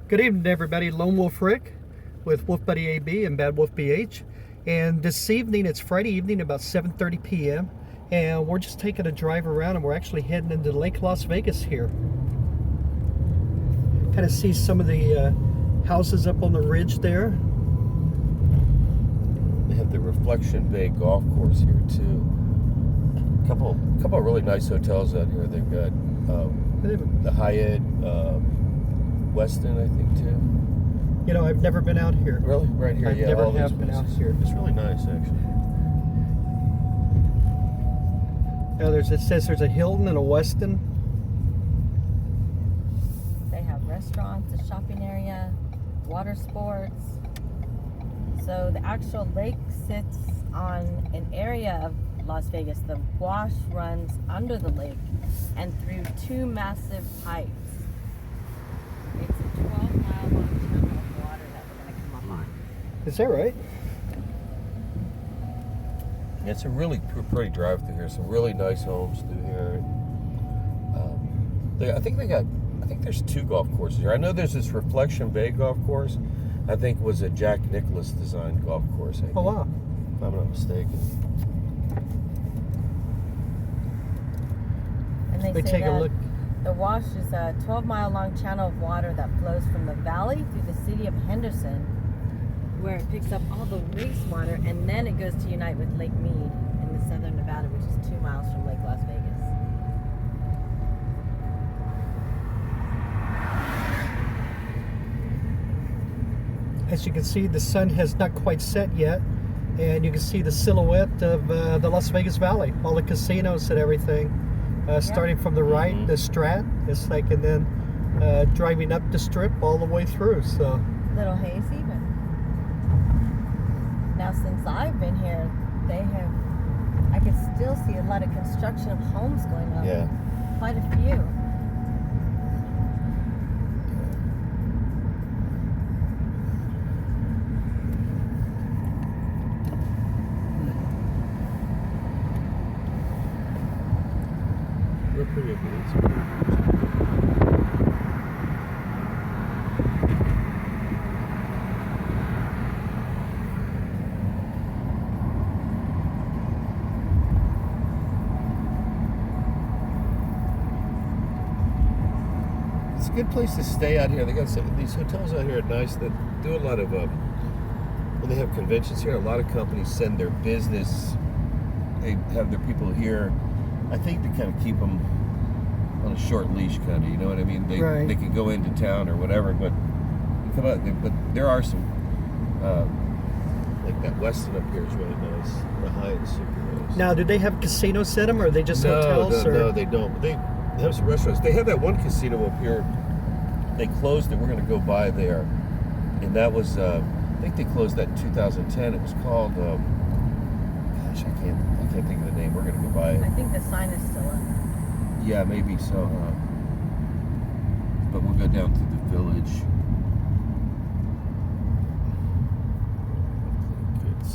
Good evening, everybody. Lonewulfrick with Wolf Buddy AB and Bad Wolf BH. And this evening, it's Friday evening, about 7:30 p.m. And we're just taking a drive around, and we're actually heading into Lake Las Vegas here. Kind of see some of the houses up on the ridge there. They have the Reflection Bay Golf Course here too. Couple of really nice hotels out here. They've got the Hyatt, Weston, I think too. You know, I've never been out here. Really, right here. I Yeah, never all have these been out places. here. It's really nice, actually. Now, it says there's a Hilton and a Weston. They have restaurants, a shopping area, water sports. So the actual lake sits on an area of Las Vegas. The wash runs under the lake and through two massive pipes. It's a 12-mile long channel of water that we're going to come up on. Is that right? It's a really pretty drive through here. Some really nice homes through here. I think there's two golf courses here. I know there's this Reflection Bay golf course. I think was a Jack Nicklaus designed golf course. I think, Oh, wow. if I'm not mistaken. And they Let me say take a that look. the wash is a 12-mile long channel of water that flows from the valley through the city of Henderson, where it picks up all the wastewater, and then it goes to unite with Lake Mead in the southern Nevada, which is 2 miles from Lake Las Vegas. As you can see, the sun has not quite set yet, and you can see the silhouette of the Las Vegas Valley, all the casinos and everything. Starting from the right, the Strat, it's like, and then driving up the Strip all the way through. So Little hazy, but now since I've been here, I can still see a lot of construction of homes going up. Yeah. Quite a few. Real pretty. It's a good place to stay out here. They got these hotels out here are nice that do a lot of when they have conventions here. A lot of companies send their business. They have their people here. I think to kind of keep them on a short leash, kind of. You know what I mean? They can go into town or whatever, but come out. But there are some like that Weston up here is really nice. The Hyatt is super nice. now, do they have casinos in them, or are they just hotels? No, they don't. But they have some restaurants. They have that one casino up here. They closed it. We're going to go by there, and that was I think they closed that in 2010. It was called gosh, I can't think of the name. We're going to go by it. I think the sign is still up. Yeah, maybe so. But we'll go down through the village. I think it's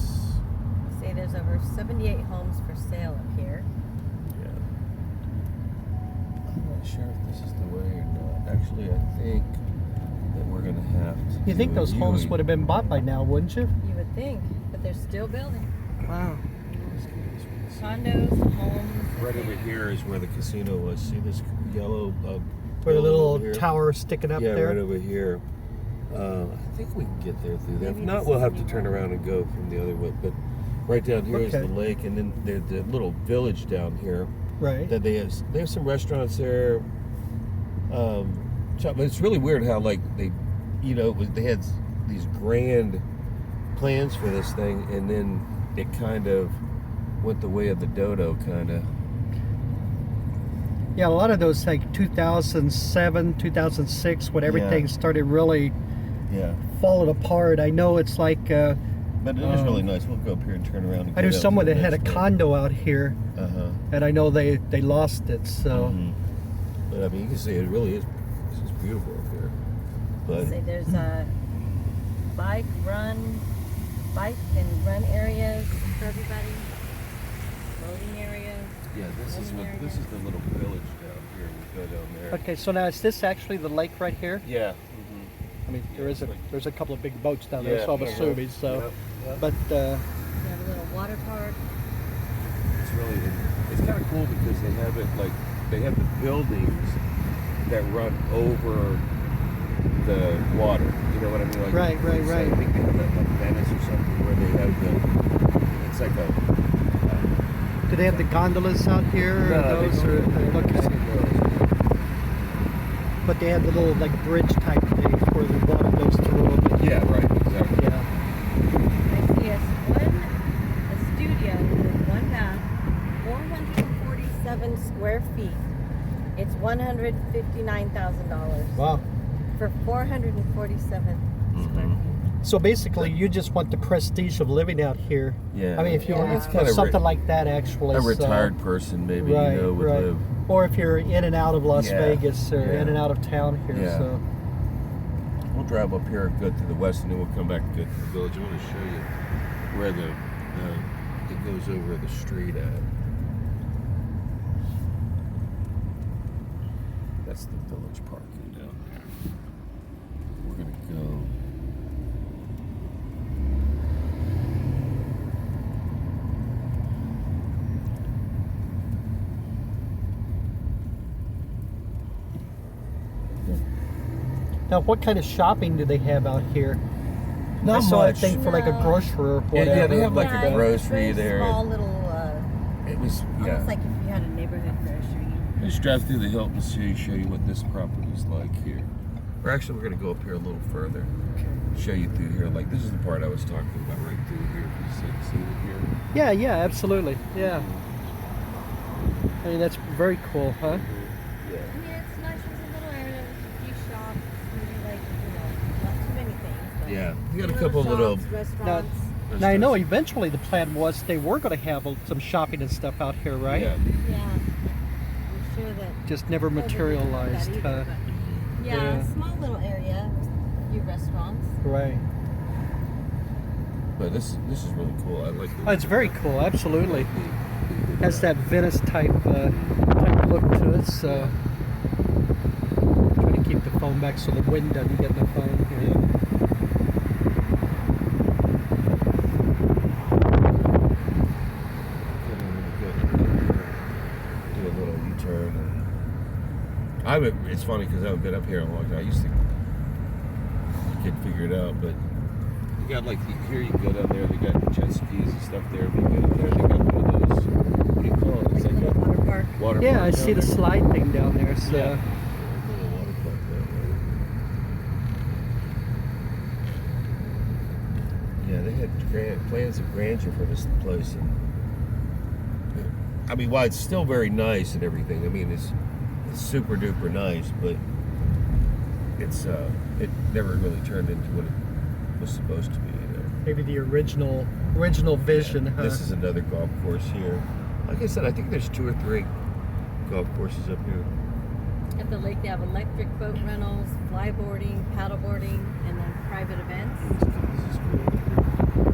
Say there's over 78 homes for sale up here. yeah. I'm not sure if this is the way or not. Actually, I think that we're going to have to. You think those homes would have been bought by now, wouldn't you? You would think, but they're still building. Wow. Condos, homes. Right over here is where the casino was. See this yellow Where the little over here? tower sticking up Yeah, there. right over here. I think we can get there through there. If Maybe not, this we'll is have to the turn right around and go from the other way. But right down here is Okay. the lake, and then there's the little village down here. Right. That they have some restaurants there. But it's really weird how like they had these grand plans for this thing, and then it kind of went the way of the dodo, kind of. Yeah, a lot of those, like 2007, 2006, when everything started really Yeah. falling apart. I know it's like But it is really nice. We'll go up here and turn around. And I go knew down someone to that the had a next one. condo out here, and I know they lost it. So But I mean, you can see it really is. This is beautiful up here. But Say there's a bike and run areas for everybody. Loading areas. yeah, this is the little village down here. We go down there. okay, so now is this actually the lake right here? Yeah. I mean, Yeah, it's like- there's a couple of big boats down there, Yeah, so I'm yeah, assuming. So, yeah. but We have a little water park. It's really, it's kind of cool because they have it like, they have the buildings that run over the water. You know what I mean? Like, Right. I think they have that like Venice or something where they have the, it's like a, do they have the gondolas out here? Those they are don't. okay. But they have the little like bridge type things where the water goes through them. Yeah, right, exactly. Yeah. I see a studio with 1 bath, 447 square feet. It's $159,000 Wow. for 447 square feet. So basically, you just want the prestige of living out here. Yeah. I mean, if you Yeah. were It's kinda something like that, actually. A so- retired person maybe, right, you know, would right. live. Or if you're in and out of Las Yeah, Vegas or yeah. in and out of town here. Yeah. So We'll drive up here, go to the west, and then we'll come back and go to the village. I want to show you where it goes over the street at. That's the village parking down there. We're gonna go. now, what kind of shopping do they have out here? Not I saw much. a thing for like a No. grocery or Yeah, whatever. they have like Yeah, a it's grocery very there. Small little, It was almost like if you had a neighborhood grocery. Let's drive through the Hilton and show you what this property's like here. Or actually, we're gonna go up here a little further. Show you through here. Like this is the part I was talking about right through here. See it here? Yeah, absolutely. Yeah. I mean, that's very cool, huh? I mean, it's nice. It's a little area with a few shops, maybe like, not too many things. But Yeah. We got a little couple shops, little. restaurants. Now I know eventually the plan was they were going to have some shopping and stuff out here, right? Yeah. Yeah. I'm sure that. Just never COVID didn't want materialized, that either, huh? but yeah, Yeah. a small little area, a few restaurants. Right. But this is really cool. I like. Oh, it's very cool. Absolutely. Has that Venice type look to it. So try to keep the phone back so the wind doesn't get in the phone here. Do a little U-turn. It's funny because I haven't been up here in a long time. I used to get figured out, but you got like here you can go down there. They got jet skis and stuff there. If you go down there, they got one of those. What do you call it? It's like Little water park. a water Yeah, park I down see the there. slide thing down there. So Yeah. Little water park down there. Yeah, they had plans of grandeur for this place, and I mean, while it's still very nice and everything, I mean, it's super duper nice, but it never really turned into what it was supposed to be. You know? maybe the original vision. Huh? This is another golf course here. Like I said, I think there's 2 or 3 golf courses up here. At the lake, they have electric boat rentals, flyboarding, paddleboarding, and then private events. This is cool.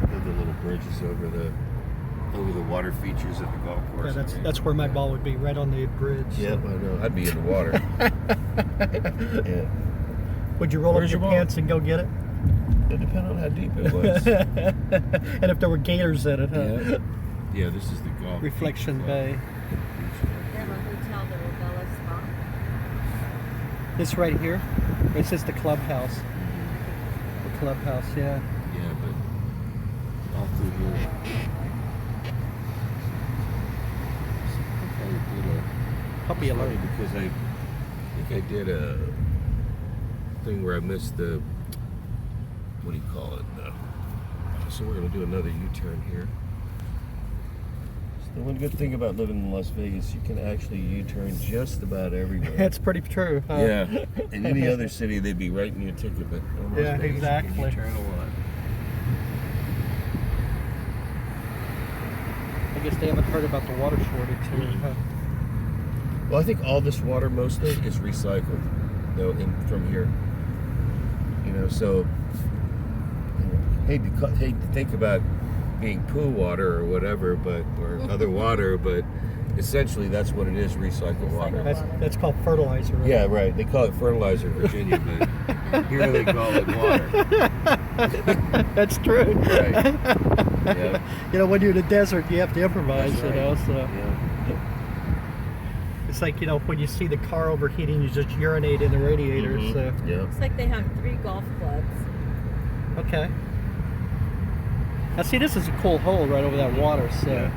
They have the little bridges over the water features of the golf course. Yeah, that's where my ball would be, right on the bridge. Yep, I know. I'd be in the water. Yeah. Would you roll Where's up your your ball? pants and go get it? It depends on how deep it was. And if there were gators in it, huh? Yeah. Yeah, this is the golf. Reflection beach Bay. They have a hotel, the Robella Spa. This right here? Or is this the clubhouse? The clubhouse, yeah. Yeah, but all through here. Puppy It's funny alert. because I think I did a thing where I missed the, what do you call it? So we're going to do another U-turn here. So the one good thing about living in Las Vegas, you can actually U-turn just about everywhere. That's pretty true, huh? Yeah. In any other city, they'd be writing you a ticket, but in Las Yeah, Vegas, exactly. you can U-turn a lot. I guess they haven't heard about the water shortage here, huh? Well, I think all this water mostly is recycled, though, from here. You know, so hate to think about being pool water or whatever, or other water, but essentially that's what it is: recycled water. That's called fertilizer, right? Yeah, right. They call it fertilizer in Virginia, but Here they call it water. That's true. Right. Yeah. You know, when you're in the desert, you have to improvise. That's right. You know, so Yeah. it's like, you know, when you see the car overheating, you just urinate in the radiator. Mhm. So Yeah. Looks like they have 3 golf clubs. okay. Now see, this is a cool hole right over that water. So. Yeah.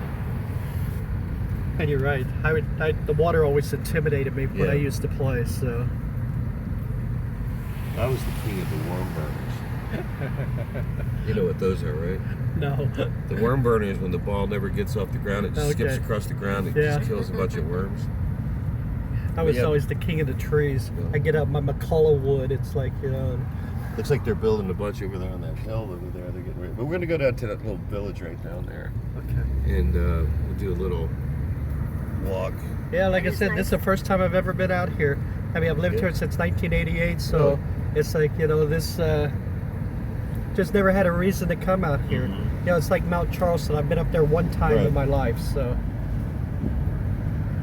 And you're right. The water always intimidated me when Yeah. I used to play. So. I was the king of the worm burners. You know what those are, right? No. The worm burner is when the ball never gets off the ground, it just skips Okay. across the ground, it Yeah. just kills a bunch of worms. I was Yeah. always the king of the trees. Yeah. I get up my McCullough wood. It's like, you know. Looks like they're building a bunch over there on that hill over there. They're getting ready. But we're going to go down to that little village right down there, Okay. and we'll do a little walk. Yeah, like I That is said, this is the first time I've ever been out here. I mean, I've lived Yeah. here since 1988, so Oh. it's like, you know, this just never had a reason to come out here. Mhm. You know, it's like Mount Charleston. I've been up there one time Right. in my life, so.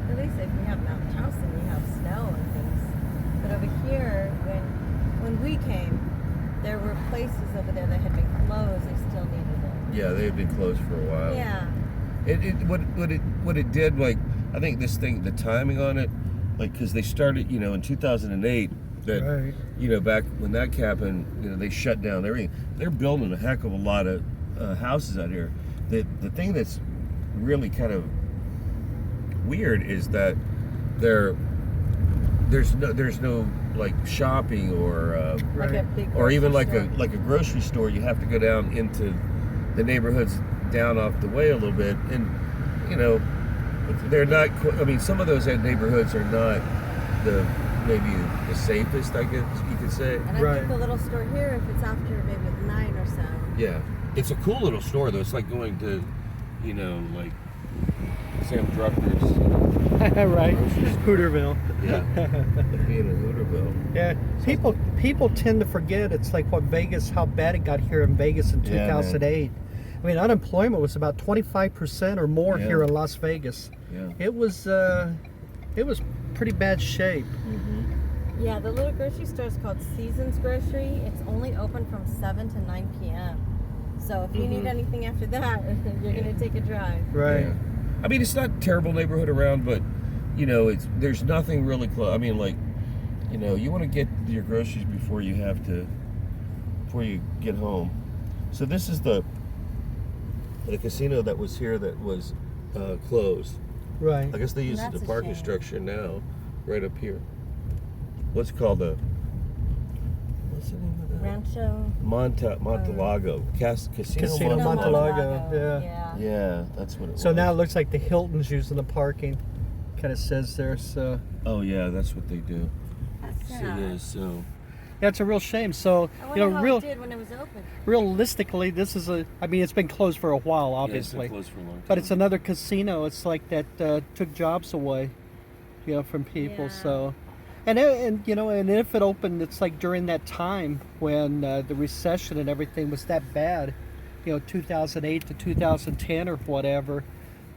At least if we have Mount Charleston, we have snow and things. But over here, when we came, there were places over there that had been closed. They still needed it. Yeah, they had been closed for a while. Yeah. What it did, like, I think this thing, the timing on it, like, because they started, you know, in 2008, that, Right. you know, back when that happened, you know, they shut down everything. They're building a heck of a lot of houses out here. The thing that's really kind of weird is that there's no like shopping or Like a Right. big or even grocery like store. a grocery store. You have to go down into the neighborhoods down off the way a little bit, and you know they're not. I mean, some of those neighborhoods are not maybe the safest, I guess you could say. And I Right. think the little store here, if it's after maybe 9 or so. Yeah, it's a cool little store though. It's like going to, you know, like Sam Drucker's. Right. Hooterville. Yeah, being in Hooterville. Yeah, people tend to forget. It's like what Vegas, how bad it got here in Vegas in Yeah, man. 2008. I mean, unemployment was about 25% or more Yeah. here in Las Vegas. Yeah. It was pretty bad shape. Yeah, the little grocery store is called Seasons Grocery. It's only open from 7 to 9 p.m. So if you need anything after that, you're going to take a drive. Right. Yeah. I mean, it's not a terrible neighborhood around, but you know, there's nothing really close. I mean, like, you know, you want to get your groceries before you get home. So this is the casino that was here that was closed. Right. I guess they use That's the a parking shame. structure now, right up here. What's it called what's the name of that? Rancho. Montelago. Casino Casino Montelago, yeah. Yeah, that's what it was. So now it looks like the Hilton's using the parking. Kind of says there. So Oh yeah, that's what they do. That's So sad. it is. So yeah, it's a real shame. So I you wonder know, how real it did when it was open. realistically, this is I mean, it's been closed for a while, yeah, obviously. it's been closed for a long time. But it's another casino. It's like that took jobs away, you know, from people. Yeah. So, and you know, and if it opened, it's like during that time when the recession and everything was that bad, you know, 2008 to 2010 or whatever.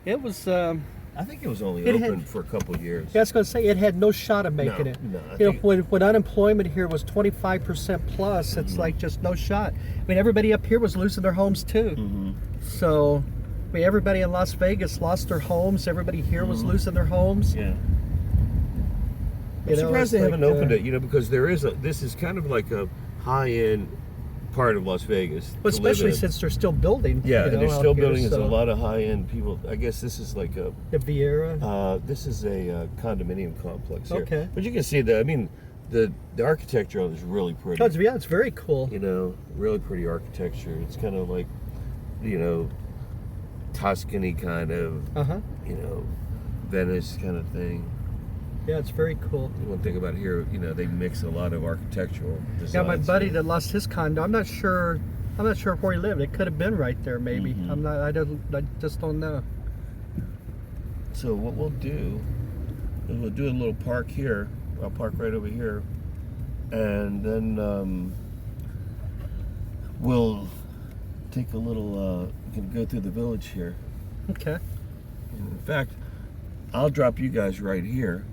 It was. I think it was only It had- open for a couple of years. I was going to say it had no shot of making No, it. no, I You know, think- when unemployment here was 25% plus, it's Mm-hmm. like just no shot. I mean, everybody up here was losing their homes too. Mm-hmm. So, I mean, everybody in Las Vegas lost their homes. Everybody here was losing their homes. Mm-hmm. Yeah. You I'm know, surprised it's they like, haven't opened it, you know, because this is kind of like a high-end part of Las Vegas. Well, to live especially in. since they're still building. Yeah, you and know, they're out still here, building. There's a so- lot of high-end people. I guess this is like a The Vieira. this is a condominium complex here. Okay. But you can see that. I mean, the architecture on it is really pretty. Oh, it's very cool. You know, really pretty architecture. It's kind of like, you know, Tuscany kind of, Uh-huh. you know, Venice kind of thing. Yeah, it's very cool. One thing about here, you know, they mix a lot of architectural designs. Yeah, my buddy here. that lost his condo, I'm not sure where he lived. It could have been right there, maybe. Mhm. I just don't know. So what we'll do is we'll do a little park here. I'll park right over here, and then we'll take a little. Can go through the village here. Okay. In fact, I'll drop you guys right here,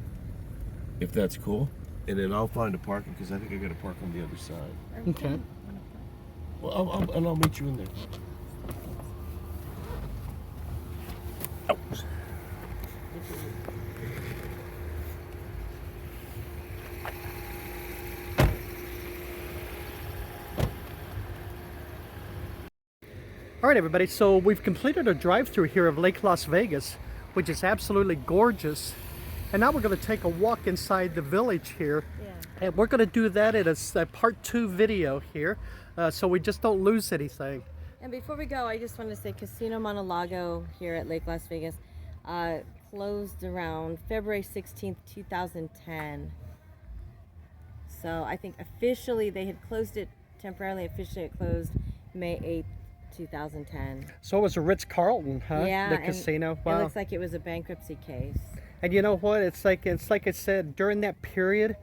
if that's cool. and then I'll find a parking because I think I got to park on the other side. Okay. Well, I'll meet you in there. All right, everybody, so we've completed our drive-through here of Lake Las Vegas, which is absolutely gorgeous. And now we're going to take a walk inside the village here. Yeah. And we're going to do that in a part 2 video here, so we just don't lose anything. And before we go, I just want to say Casino Monte-Lago here at Lake Las Vegas closed around February 16th, 2010. So I think officially they had closed it temporarily. Officially it closed May 8th, 2010. So it was a Ritz-Carlton, huh? Yeah, The and casino. It Wow. looks like it was a bankruptcy case. And you know what? It's like I said, during that period,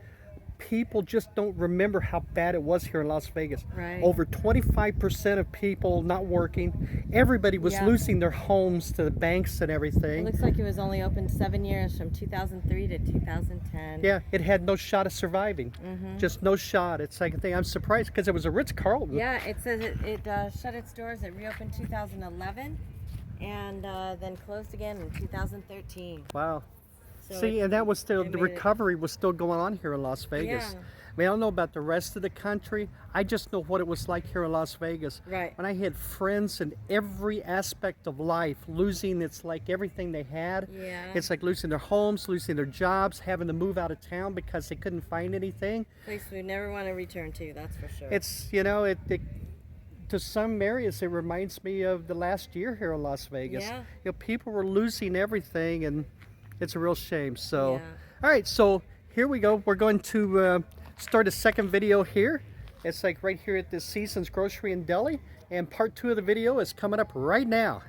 people just don't remember how bad it was here in Las Vegas. Right. Over 25% of people not working. Everybody was Yeah. losing their homes to the banks and It everything. looks like it was only open 7 years, from 2003 to 2010. Yeah, it had no shot of surviving. Mm-hmm. Just no shot. It's like a thing. I'm surprised because it was a Ritz-Carlton. Yeah, it says it shut its doors. It reopened 2011 and then closed again in 2013. Wow. So See, and that was still, they the made it- recovery was still going on here in Las Vegas. Yeah. I mean, I don't know about the rest of the country. I just know what it was like here in Las Vegas. Right. When I had friends in every aspect of life losing, it's like everything they had. Yeah. It's like losing their homes, losing their jobs, having to move out of town because they couldn't find anything. Place we never want to return to, that's for sure. It's, you know, it to some areas, it reminds me of the last year here in Las Vegas. Yeah. You know, people were losing everything, and it's a real shame. So, Yeah. all right, so here we go. We're going to start a second video here. It's like right here at the Seasons Grocery and Deli, and part 2 of the video is coming up right now.